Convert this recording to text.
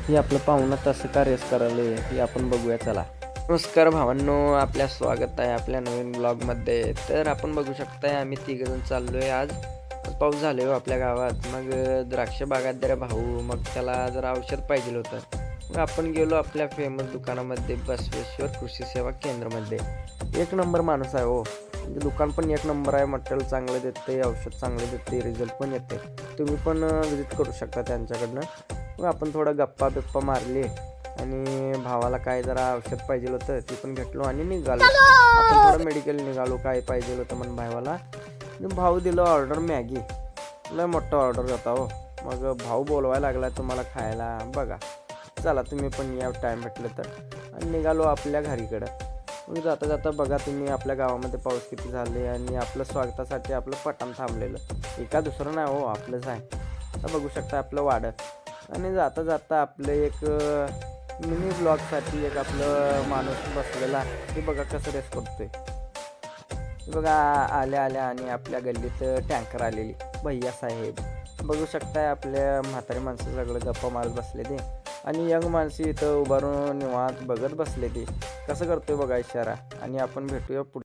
हे आपलं पाहुणं तसं का रेस करायला हे आपण बघूया चला. नमस्कार भावांनो, आपल्या स्वागत आहे आपल्या नवीन ब्लॉगमध्ये. तर आपण बघू शकताय आम्ही तिघजण चाललोय आज. पाऊस झाले हो आपल्या गावात. मग द्राक्ष बागायतदार भाऊ, मग त्याला जरा औषध पाहिजे होतं. मग आपण गेलो आपल्या फेमस दुकानामध्ये बसवेश्वर कृषी सेवा केंद्रामध्ये. एक नंबर माणूस आहे हो. म्हणजे दुकान पण एक नंबर आहे, मटेरियल चांगलं देते, औषध चांगलं देते, रिझल्ट पण येते. तुम्ही पण विजिट करू शकता त्यांच्याकडनं. मग आपण थोडं गप्पा बिप्पा मारली आणि भावाला काय जरा औषध पाहिजे होतं ते पण घेतलो आणि निघालो. आपण थोडं मेडिकल निघालो, काय पाहिजे होतं म्हणून भावाला. भाऊ दिलं ऑर्डर मॅगी. लय मोठा ऑर्डर होता हो. मग भाऊ बोलवायला लागला तुम्हाला खायला. बघा चला तुम्ही पण या टाईम भेटलं तर. आणि निघालो आपल्या घरीकडं. मग जाता जाता बघा तुम्ही आपल्या गावामध्ये पाऊस किती झाले आणि आपलं स्वागतासाठी आपलं पटाण थांबलेलं. एका दुसरं नाही हो, आपलंच आहे. आता बघू शकता आपलं वाडं. आणि जाता जाता आपलं एक मिनी ब्लॉगसाठी एक आपलं माणूस बसलेला ते बघा कसं रेस करतोय. बघा आल्या आल्या आणि आपल्या गल्लीत टँकर आलेली भैया साहेब. बघू शकताय आपल्या म्हातारी माणसं सगळं गप्पा मारत बसले ते. आणि यंग माणसे इथं उभारून निवांत बघत बसले ते कसं करतोय बघा इशारा. आणि आपण भेटूया पुढे.